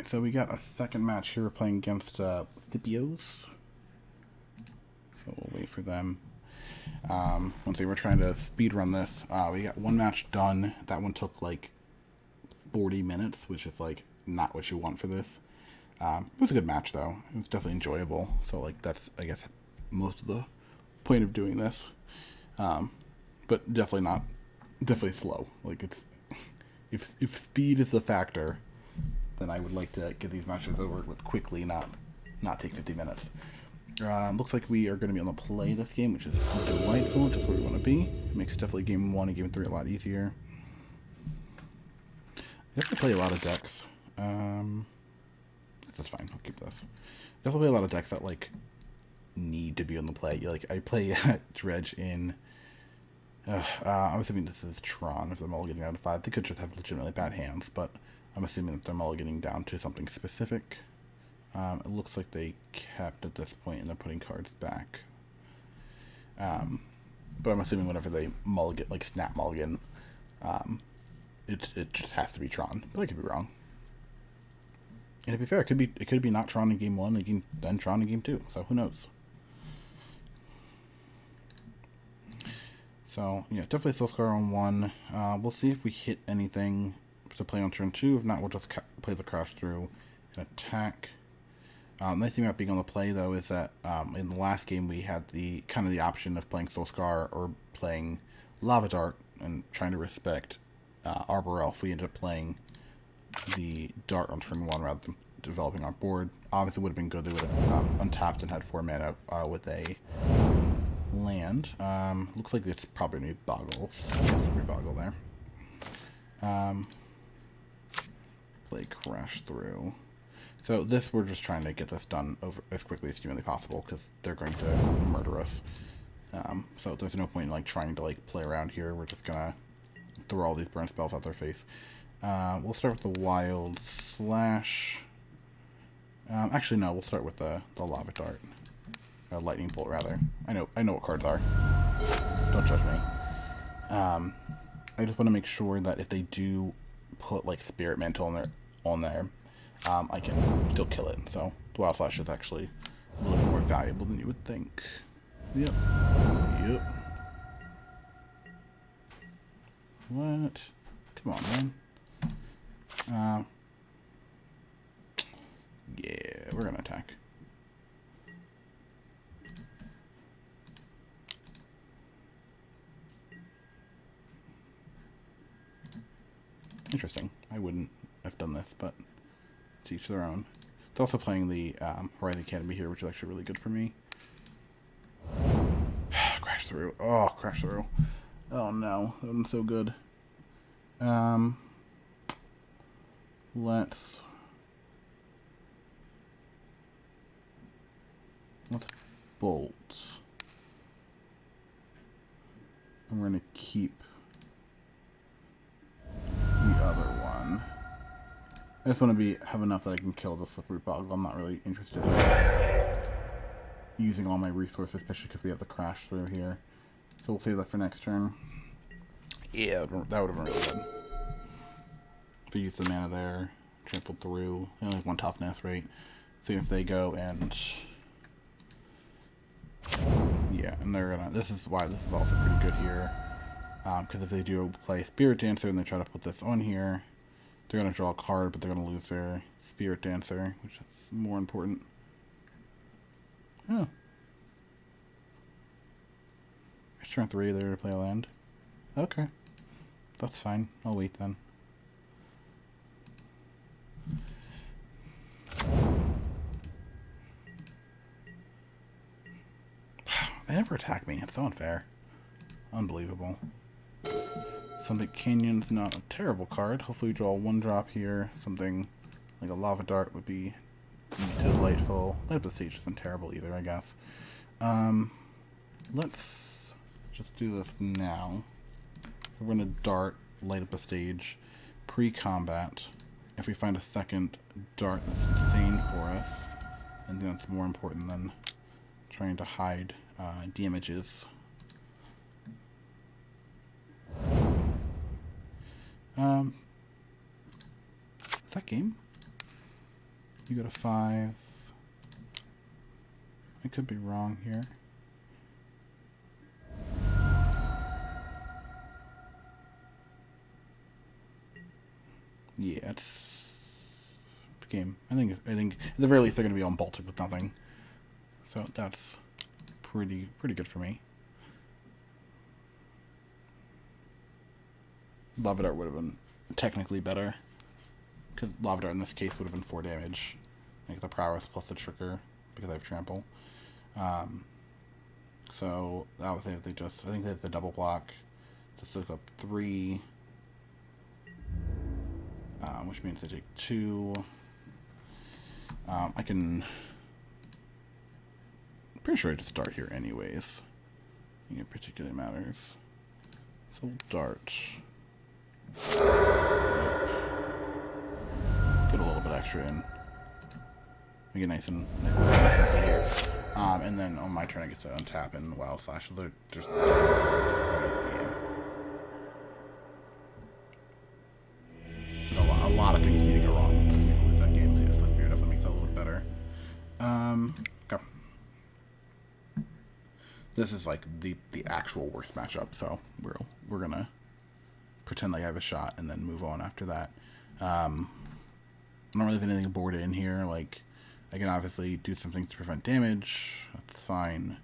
Alright, so we got a second match here. We're playing against Scipios. So we'll wait for them. Once they were trying to speed run this, we got one match done. That one took like 40 minutes, which is like not what you want for this. It was a good match though. It was definitely enjoyable. So like that's, I guess, most of the point of doing this. But definitely slow. Like it's, if speed is the factor, then I would like to get these matches over with quickly, not take 50 minutes. Looks like we are going to be on the play this game, which is delightful. Just where we want to be. It makes definitely game 1 and game 3 a lot easier. I definitely play a lot of decks. That's fine. I'll keep this. Definitely play a lot of decks that like need to be on the play. Like I play Dredge in. I'm assuming this is Tron. If they're mulliganing down to 5, they could just have legitimately bad hands, but I'm assuming that they're mulliganing down to something specific. It looks like they kept at this point and they're putting cards back. But I'm assuming whenever they mulligan, like snap mulligan, it just has to be Tron. But I could be wrong. And to be fair, it could be not Tron in game 1 and then Tron in game 2. So who knows? So yeah, definitely still score on 1. We'll see if we hit anything to play on turn 2. If not, we'll just play the crash through and attack. Nice thing about being on the play though is that in the last game we had the option of playing Soul Scar or playing Lava Dart and trying to respect Arbor Elf. We ended up playing the Dart on turn 1 rather than developing our board. Obviously, it would have been good. They would have untapped and had 4 mana with a land. Looks like it's probably going to be Boggles. Yes, we Boggle there. Play Crash Through. So this, we're just trying to get this done over as quickly as humanly possible because they're going to murder us. So there's no point in like trying to like play around here. We're just gonna throw all these burn spells out their face. We'll start with the Wild Slash. Actually, no. We'll start with the Lava Dart, Lightning Bolt rather. I know what cards are. Don't judge me. I just want to make sure that if they do put like Spirit Mantle on there. I can still kill it, so the Wild Slash is actually a little bit more valuable than you would think. Yep. What? Come on, man. Yeah, we're gonna attack. Interesting. I wouldn't have done this, but to each their own. It's also playing the Horizon Academy here, which is actually really good for me. Crash through. Oh, crash through. Oh no, that wasn't so good. Let's bolt. And we're gonna keep the other one. I just want to have enough that I can kill the Slippery Boggle. I'm not really interested in using all my resources, especially because we have the crash through here. So we'll save that for next turn. Yeah, that would have been really good. If we use the mana there, trample through. They only have 1 toughness, right? So if they go and yeah, and they're gonna. This is why this is also pretty good here, because if they do play Spirit Dancer and they try to put this on here. They're going to draw a card, but they're going to lose their Spirit Dancer, which is more important. Oh. It's turn 3, they're to play a land. Okay. That's fine. I'll wait then. They never attack me. It's so unfair. Unbelievable. Something Canyon's not a terrible card. Hopefully we draw a 1-drop here. Something like a Lava Dart would be delightful. Light Up the Siege isn't terrible either, I guess. Let's just do this now. We're going to Dart, Light Up a Stage, pre-combat. If we find a second Dart that's insane for us, and then it's more important than trying to hide damages. Is that game? You go to 5. I could be wrong here. Yeah, it's the game. I think at the very least they're going to be on bolted with nothing. So that's pretty good for me. Lava Dart would have been technically better, because Lava Dart in this case would have been 4 damage. Like the Prowess plus the Trigger, because I have Trample. So that was it. I think they have the double block. Just took up 3, which means they take 2. I can. I'm pretty sure I just start here anyways. I think it particularly matters. So we'll dart. Yep. Get a little bit extra in. Make it nice and here. And then on my turn, I get to untap and Wild Slash. So they're just at this point. Yeah. A lot of things need to go wrong for me to lose that game. So Swiss Beer definitely makes it a little bit better. Okay. This is like the actual worst matchup. So we're gonna pretend like I have a shot and then move on after that. I don't really have anything boarded in here. Like, I can obviously do some things to prevent damage. That's fine.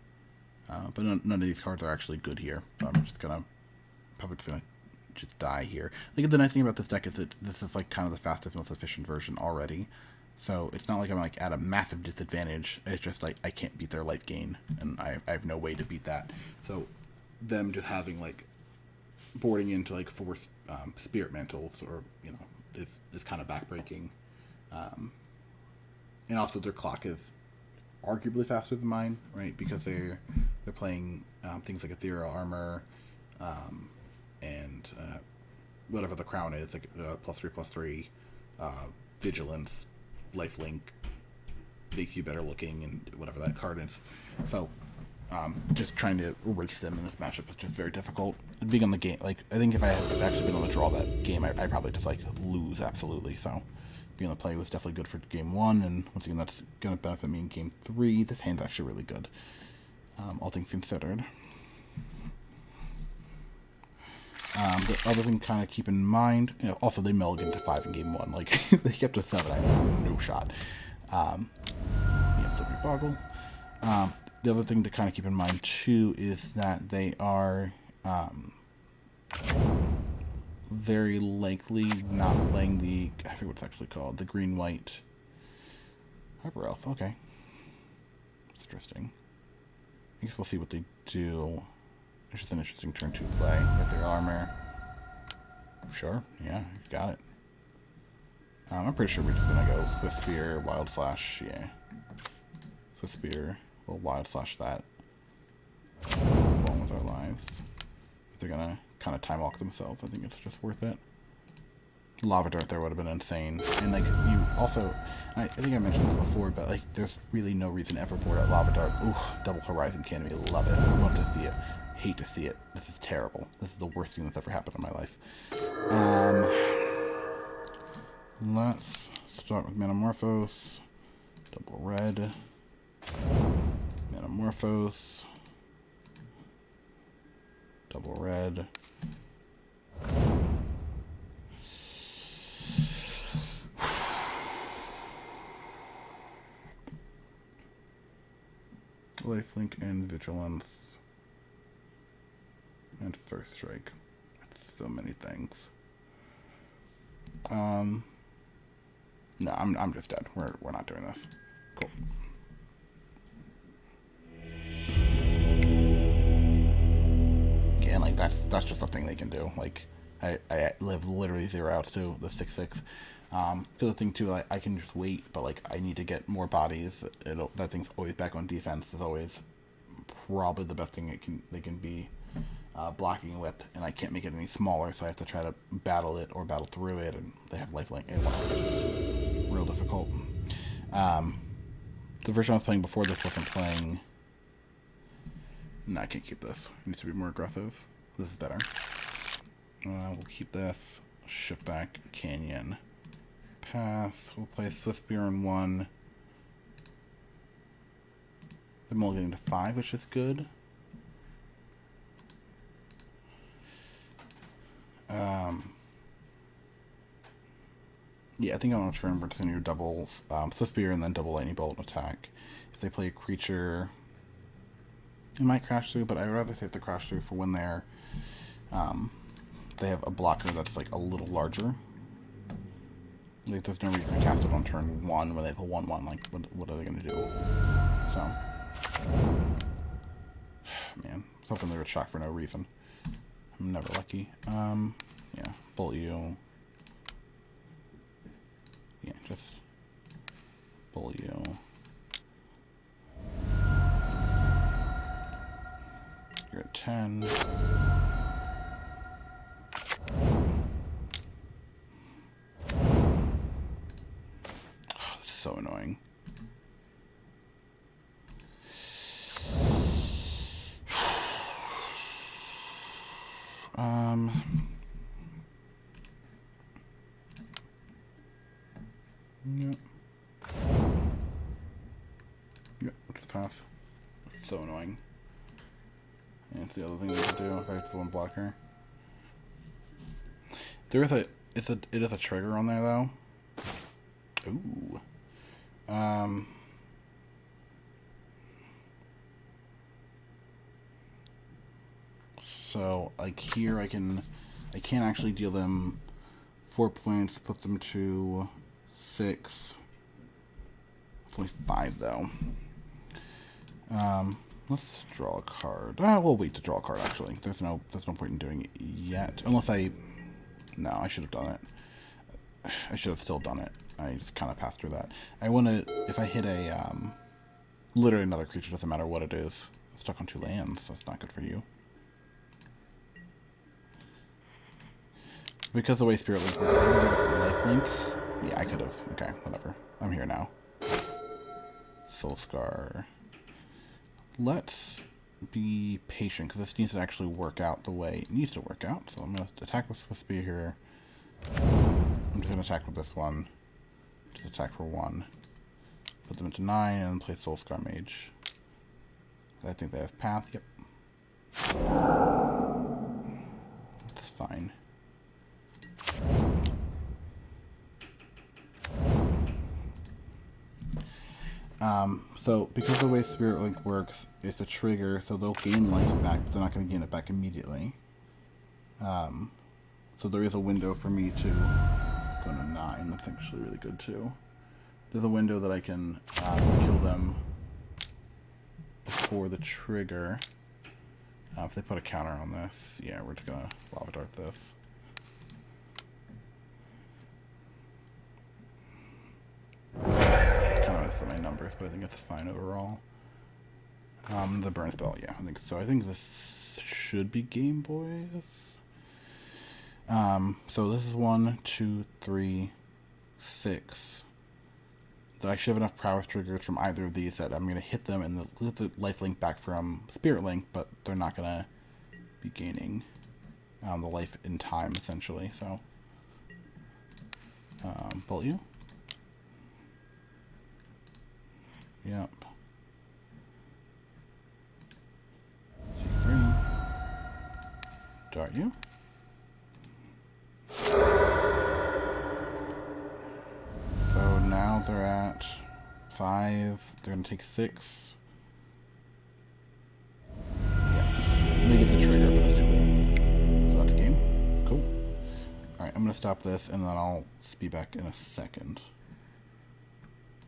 But none of these cards are actually good here. So I'm probably just gonna die here. Like, the nice thing about this deck is that this is like kind of the fastest, most efficient version already. So it's not like I'm like at a massive disadvantage. It's just like I can't beat their life gain, and I have no way to beat that. So them just having like boarding into like 4 spirit mantles, or is kind of backbreaking. And also their clock is arguably faster than mine, right? Because they're playing things like ethereal armor, and whatever the crown is, like +3/+3, vigilance, lifelink, makes you better looking, and whatever that card is. So just trying to erase them in this matchup is just very difficult. Being on the game, like, I think if I had actually been on the draw that game, I probably just like lose absolutely. So being on the play was definitely good for game 1, and once again, that's going to benefit me in game 3. This hand's actually really good, all things considered. The other thing kind of keep in mind, also they mulliganed to 5 in game 1. Like, they kept to 7, I had no shot. So we boggle. The other thing to kind of keep in mind too is that they are very likely not playing I forget what it's actually called, the green-white Hyper Elf. Okay. It's interesting. I guess we'll see what they do. It's just an interesting turn to play. Get their armor. Sure. Yeah, got it. I'm pretty sure we're just going to go Swiss Spear, Wild Slash. Yeah. Swiss Spear. We'll Wild Slash that. Along with our lives. If they're going to kind of time walk themselves, I think it's just worth it. Lava Dart there would have been insane. And, like, you also, I think I mentioned this before, but, like, there's really no reason to ever board out Lava Dart. Ooh, double Horizon Canopy. Love it. Love to see it. Hate to see it. This is terrible. This is the worst thing that's ever happened in my life. Let's start with Metamorphose. Double red. Metamorphose. Double red. Lifelink and Vigilance. And First Strike. So many things. No, I'm just dead. We're not doing this. Cool. Yeah, and like that's just a thing they can do. Like I live literally 0 outs to the 6/6. Because the thing too, I can just wait, but like I need to get more bodies. That thing's always back on defense. Is always probably the best thing they can be blocking with, and I can't make it any smaller, so I have to try to battle it or battle through it. And they have lifelink. It's real difficult. The version I was playing before this wasn't playing. No, I can't keep this. It needs to be more aggressive. This is better. We'll keep this. Ship back Canyon. pass. We'll play Swiss Beer in 1. The mulliganing to 5, which is good. Yeah, I think on a turn we're just going to do double Swiss Beer and then double Lightning Bolt and attack. If they play a creature, it might crash through, but I'd rather save the crash through for when they're they have a blocker that's like a little larger. Like there's no reason to cast it on turn 1 when they have a 1/1. Like what are they going to do? So, man, I was hoping they would shock for no reason. I'm never lucky. Yeah, bolt you. Yeah, just bolt you. You're at 10. Oh, that's so annoying. Yep. Yep, just pass. It's so annoying. And it's the other thing we can do if I have the one blocker. There is it is a trigger on there though. Ooh. So like here I can't actually deal them 4 points, put them to 6. It's only 5 though. Let's draw a card. We'll wait to draw a card actually. There's no point in doing it yet. Unless no, I should have done it. I should have still done it. I just kind of passed through that. I want to, if I hit a, literally another creature, doesn't matter what it is. I'm stuck on 2 lands, so that's not good for you. Because the way Spirit Link works, I'm going to give it lifelink. Yeah, I could have. Okay, whatever. I'm here now. Soul Scar. Let's be patient, because this needs to actually work out the way it needs to work out. So I'm going to attack with Swiss Spear here. I'm just going to attack with this one. Just attack for 1. Put them into 9 and play Soul Scar Mage. I think they have Path. Yep. That's fine. So because the way Spirit Link works, it's a trigger, so they'll gain life back, but they're not going to gain it back immediately. So there is a window for me to go to 9. That's actually really good too. There's a window that I can kill them before the trigger. If they put a counter on this, yeah, we're just going to Lava Dart this. Kind of my numbers, but I think it's fine overall. The burn spell, yeah, I think so. I think this should be Game Boys. So this is 1, 2, 3, 6. I should have enough Prowess triggers from either of these that I'm going to hit them and get the life link back from Spirit Link, but they're not going to be gaining the life in time, essentially. So, bolt you. Yep. G3. Dart you. So now they're at 5. They're going to take 6. Yeah. They get the trigger, but it's too late. So that's a game. Cool. Alright, I'm going to stop this, and then I'll be back in a second.